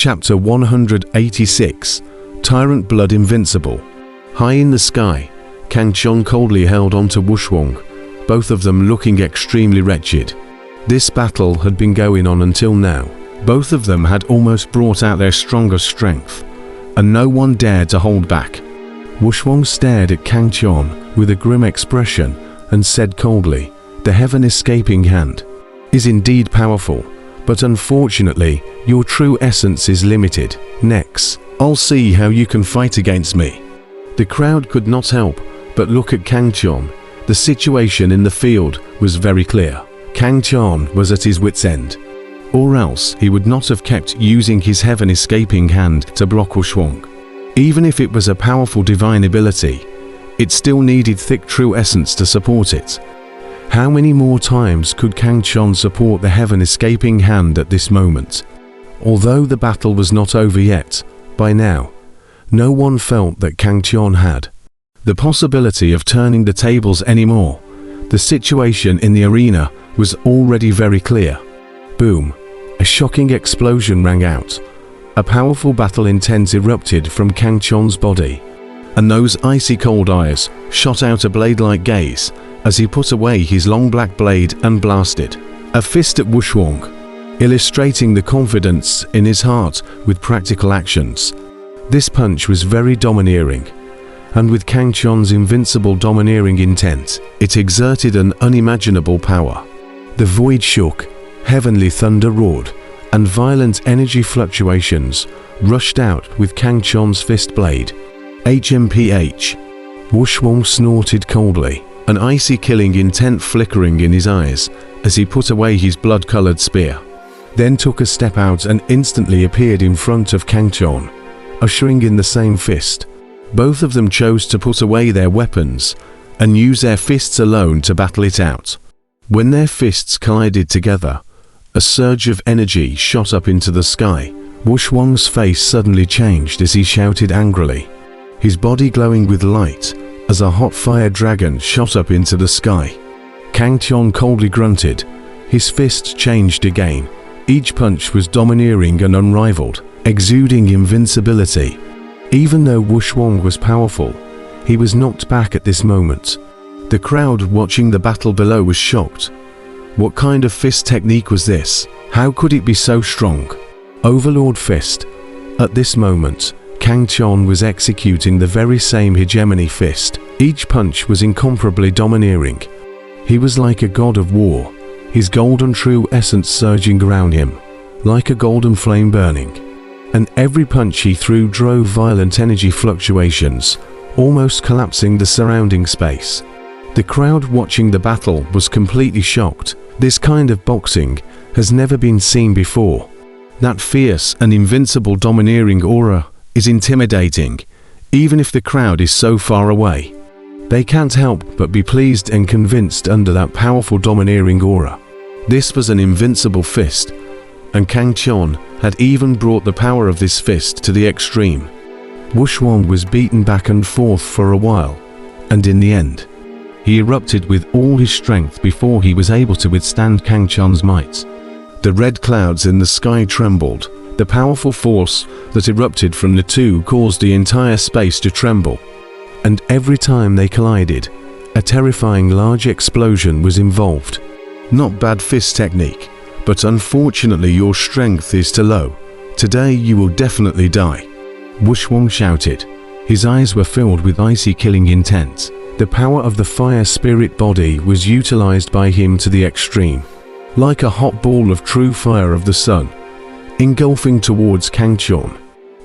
Chapter 186, Tyrant Blood Invincible. High in the sky, Kang Chon coldly held on to Wuxia, both of them looking extremely wretched. This battle had been going on until now. Both of them had almost brought out their strongest strength, and no one dared to hold back. Wuxia stared at Kang Chon with a grim expression and said coldly, "The heaven escaping hand is indeed powerful, but unfortunately your true essence is limited. Next, I'll see how you can fight against me." The crowd could not help but look at Kang Chon. The situation in the field was very clear. Kang Chon was at his wit's end, or else he would not have kept using his heaven escaping hand to block Wuxia. Even if it was a powerful divine ability, it still needed thick true essence to support it. How many more times could Kang Chon support the heaven escaping hand at this moment? Although the battle was not over yet, by now, no one felt that Kang Chon had the possibility of turning the tables anymore. The situation in the arena was already very clear. Boom! A shocking explosion rang out. A powerful battle intent erupted from Kang Chon's body, and those icy cold eyes shot out a blade-like gaze as he put away his long black blade and blasted a fist at Wuxia, illustrating the confidence in his heart with practical actions. This punch was very domineering, and with Kang Chon's invincible domineering intent, it exerted an unimaginable power. The void shook, heavenly thunder roared, and violent energy fluctuations rushed out with Kang Chon's fist blade. HMPH. Wuxia snorted coldly, an icy killing intent flickering in his eyes as he put away his blood-colored spear, then took a step out and instantly appeared in front of Kang Chon, ushering in the same fist. Both of them chose to put away their weapons and use their fists alone to battle it out. When their fists collided together, a surge of energy shot up into the sky. Wuxia's face suddenly changed as he shouted angrily, his body glowing with light as a hot fire dragon shot up into the sky. Kang Chon coldly grunted. His fists changed again. Each punch was domineering and unrivaled, exuding invincibility. Even though Wuxia was powerful, he was knocked back at this moment. The crowd watching the battle below was shocked. What kind of fist technique was this? How could it be so strong? Overlord Fist. At this moment, Kang Chon was executing the very same hegemony fist. Each punch was incomparably domineering. He was like a god of war, his golden true essence surging around him, like a golden flame burning. And every punch he threw drove violent energy fluctuations, almost collapsing the surrounding space. The crowd watching the battle was completely shocked. This kind of boxing has never been seen before. That fierce and invincible domineering aura is intimidating, even if the crowd is so far away. They can't help but be pleased and convinced under that powerful domineering aura. This was an invincible fist, and Kang Chon had even brought the power of this fist to the extreme. Wuxia was beaten back and forth for a while, and in the end, he erupted with all his strength before he was able to withstand Kang Chon's might. The red clouds in the sky trembled. The powerful force that erupted from the two caused the entire space to tremble, and every time they collided, a terrifying large explosion was involved. Not bad fist technique, but unfortunately your strength is too low. Today you will definitely die, Wuxia shouted. His eyes were filled with icy killing intent. The power of the fire spirit body was utilized by him to the extreme, like a hot ball of true fire of the sun, engulfing towards Kang Chon.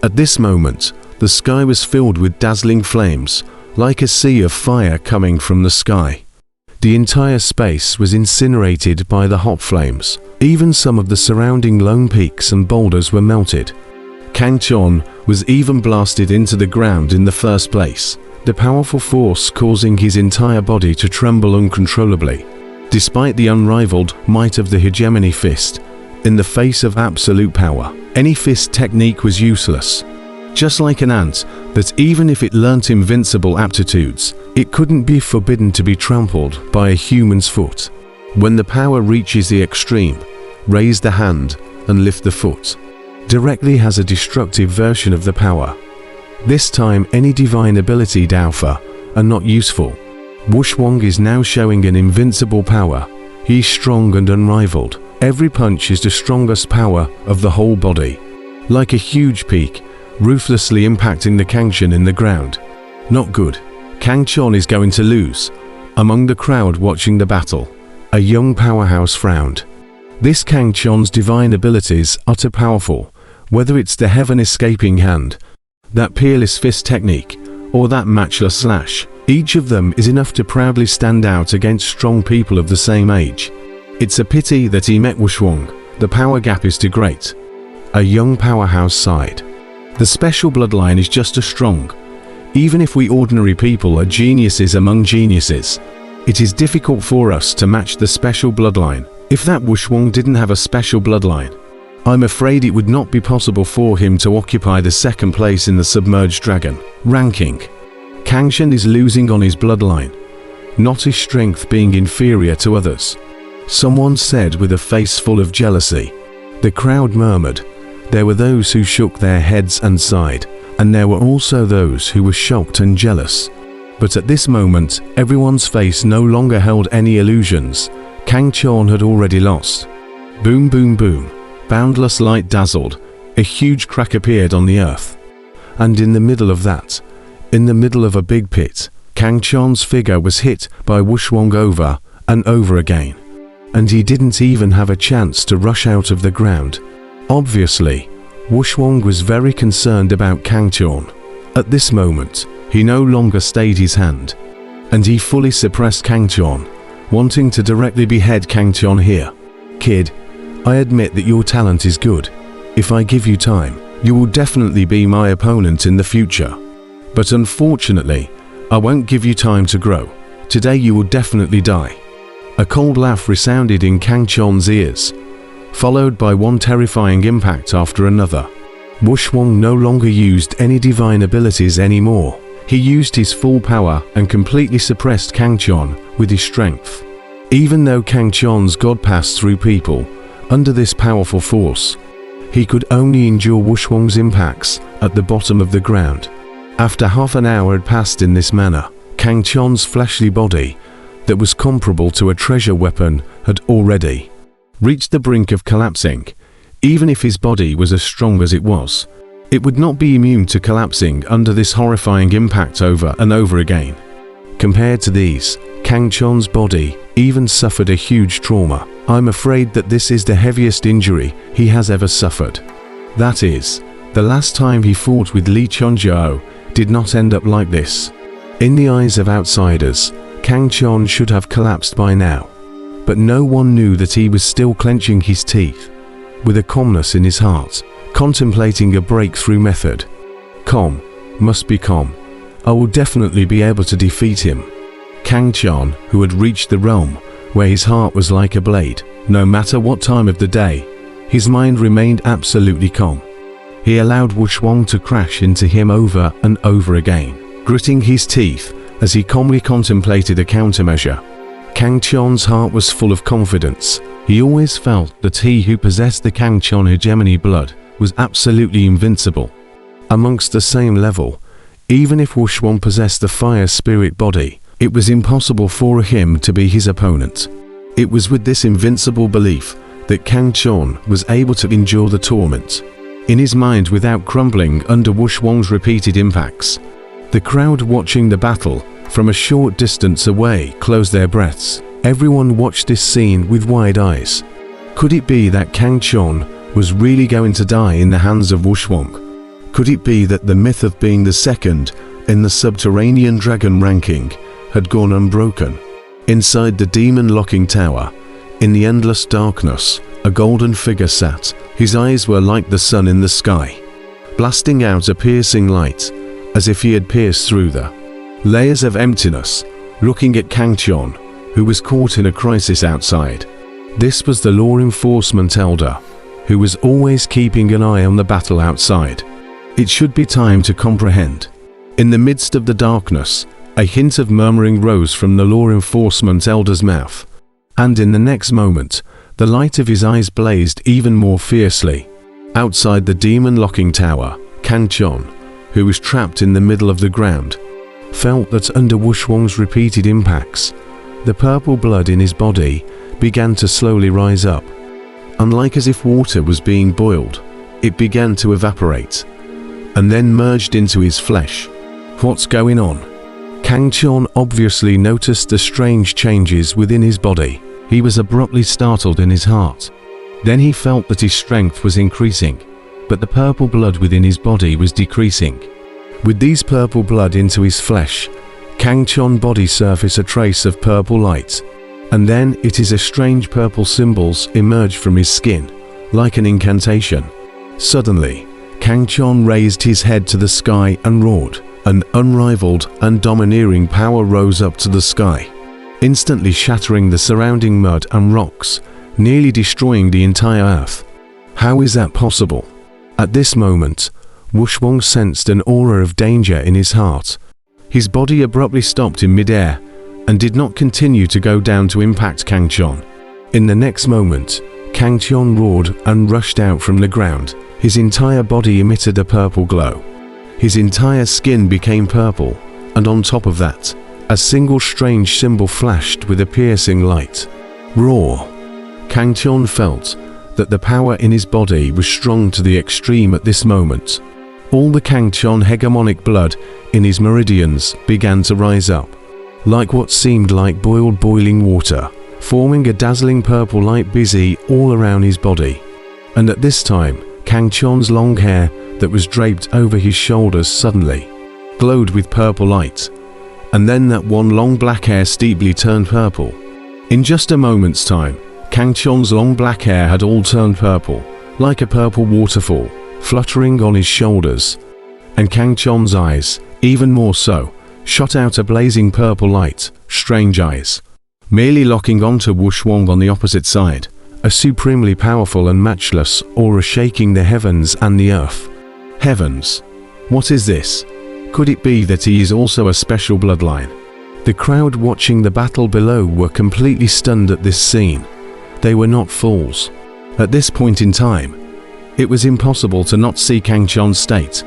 At this moment, the sky was filled with dazzling flames, like a sea of fire coming from the sky. The entire space was incinerated by the hot flames. Even some of the surrounding lone peaks and boulders were melted. Kang Chon was even blasted into the ground in the first place, the powerful force causing his entire body to tremble uncontrollably. Despite the unrivaled might of the hegemony fist, in the face of absolute power, any fist technique was useless. Just like an ant that even if it learnt invincible aptitudes, it couldn't be forbidden to be trampled by a human's foot. When the power reaches the extreme, raise the hand and lift the foot. directly has a destructive version of the power. This time any divine ability Daofa are not useful. Wuxia is now showing an invincible power. He's strong and unrivaled. Every punch is the strongest power of the whole body. Like a huge peak, ruthlessly impacting the Kangchen in the ground. Not good. Kangchen is going to lose. Among the crowd watching the battle, a young powerhouse frowned. This Kangchen's divine abilities are too powerful, whether it's the heaven escaping hand, that peerless fist technique, or that matchless slash. Each of them is enough to proudly stand out against strong people of the same age. It's a pity that he met Wuxia. The power gap is too great. A young powerhouse sighed. The special bloodline is just as strong. Even if we ordinary people are geniuses among geniuses, it is difficult for us to match the special bloodline. If that Wuxia didn't have a special bloodline, I'm afraid it would not be possible for him to occupy the second place in the submerged dragon ranking. Kangchen is losing on his bloodline, not his strength being inferior to others. Someone said with a face full of jealousy. The crowd murmured. There were those who shook their heads and sighed, and there were also those who were shocked and jealous. But at this moment, everyone's face no longer held any illusions. Kangchen had already lost. Boom, boom, boom. Boundless light dazzled. A huge crack appeared on the earth. And in the middle of that, in the middle of a big pit, Kangchen's figure was hit by Wuxia over and over again. And he didn't even have a chance to rush out of the ground. Obviously, Wuxia was very concerned about Kangchen. At this moment, he no longer stayed his hand, and he fully suppressed Kangchen, wanting to directly behead Kangchen here. Kid, I admit that your talent is good. If I give you time, you will definitely be my opponent in the future. But unfortunately, I won't give you time to grow. Today you will definitely die. A cold laugh resounded in Kangchen's ears, followed by one terrifying impact after another. Wuxia no longer used any divine abilities anymore. He used his full power and completely suppressed Kangchen with his strength. Even though Kangchen's god passed through people, under this powerful force, he could only endure Wuxia's impacts at the bottom of the ground. After half an hour had passed in this manner, Kangchen's fleshly body, that was comparable to a treasure weapon, had already reached the brink of collapsing. Even if his body was as strong as it was, it would not be immune to collapsing under this horrifying impact over and over again. Compared to these, Kangchen's body even suffered a huge trauma. I'm afraid that this is the heaviest injury he has ever suffered. That is, the last time he fought with Li Chunjiao did not end up like this. In the eyes of outsiders, Kangchen should have collapsed by now. But no one knew that he was still clenching his teeth, with a calmness in his heart, contemplating a breakthrough method. Calm, must be calm. I will definitely be able to defeat him. Kangchen, who had reached the realm where his heart was like a blade, no matter what time of the day, his mind remained absolutely calm. He allowed Wuxia to crash into him over and over again, gritting his teeth as he calmly contemplated a countermeasure. Kangchen's heart was full of confidence. He always felt that he who possessed the Kangchen hegemony blood was absolutely invincible. Amongst the same level, even if Wuxia possessed the fire spirit body, it was impossible for him to be his opponent. It was with this invincible belief that Kangchen was able to endure the torment in his mind without crumbling under Wuxia's repeated impacts. The crowd watching the battle from a short distance away closed their breaths. Everyone watched this scene with wide eyes. Could it be that Kangchen was really going to die in the hands of Wuxia? Could it be that the myth of being the second in the subterranean dragon ranking had gone unbroken? Inside the demon-locking tower, in the endless darkness, a golden figure sat. His eyes were like the sun in the sky, blasting out a piercing light, as if he had pierced through the layers of emptiness, looking at Kangchen, who was caught in a crisis outside. This was the law enforcement elder, who was always keeping an eye on the battle outside. It should be time to comprehend. In the midst of the darkness, a hint of murmuring rose from the law enforcement elder's mouth, and in the next moment, the light of his eyes blazed even more fiercely. Outside the demon-locking tower, Kang Chon, who was trapped in the middle of the ground, felt that under Wuxuang's repeated impacts, the purple blood in his body began to slowly rise up. Unlike as if water was being boiled, it began to evaporate, and then merged into his flesh. What's going on? Kang Chon obviously noticed the strange changes within his body. He was abruptly startled in his heart. Then he felt that his strength was increasing, but the purple blood within his body was decreasing. With these purple blood into his flesh, Kang Chon's body surfaced a trace of purple light, and then it is a strange purple symbols emerged from his skin, like an incantation. Suddenly, Kang Chon raised his head to the sky and roared. An unrivaled and domineering power rose up to the sky, instantly shattering the surrounding mud and rocks, nearly destroying the entire earth. How is that possible? At this moment, Wuxuang sensed an aura of danger in his heart. His body abruptly stopped in midair and did not continue to go down to impact Kang Chon. In the next moment, Kang Chon roared and rushed out from the ground. His entire body emitted a purple glow. His entire skin became purple, and on top of that, a single strange symbol flashed with a piercing light. Roar! Kang Chon felt that the power in his body was strong to the extreme at this moment. All the Kang Chon hegemonic blood in his meridians began to rise up, like what seemed like boiling water, forming a dazzling purple light busy all around his body. And at this time, Kang Chon's long hair that was draped over his shoulders suddenly glowed with purple light, and then that one long black hair steeply turned purple. In just a moment's time, Kang Chon's long black hair had all turned purple, like a purple waterfall, fluttering on his shoulders, and Kang Chon's eyes, even more so, shot out a blazing purple light, strange eyes, merely locking onto Wuxuang on the opposite side, a supremely powerful and matchless aura shaking the heavens and the earth. Heavens! What is this? Could it be that he is also a special bloodline? The crowd watching the battle below were completely stunned at this scene. They were not fools. At this point in time, it was impossible to not see Kang Chon's state.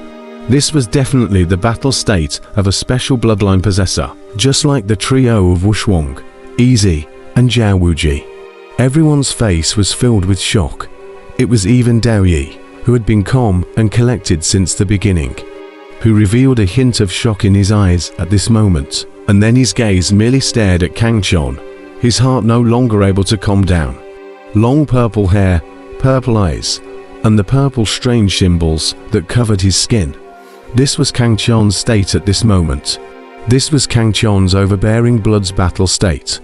This was definitely the battle state of a special bloodline possessor, just like the trio of Wuxuang, Easy, and Zhao Wuji. Everyone's face was filled with shock. It was even Dao Yi, who had been calm and collected since the beginning, who revealed a hint of shock in his eyes at this moment, and then his gaze merely stared at Kang Chon, his heart no longer able to calm down. Long purple hair, purple eyes, and the purple strange symbols that covered his skin. This was Kang Chon's state at this moment. This was Kang Chon's overbearing blood's battle state.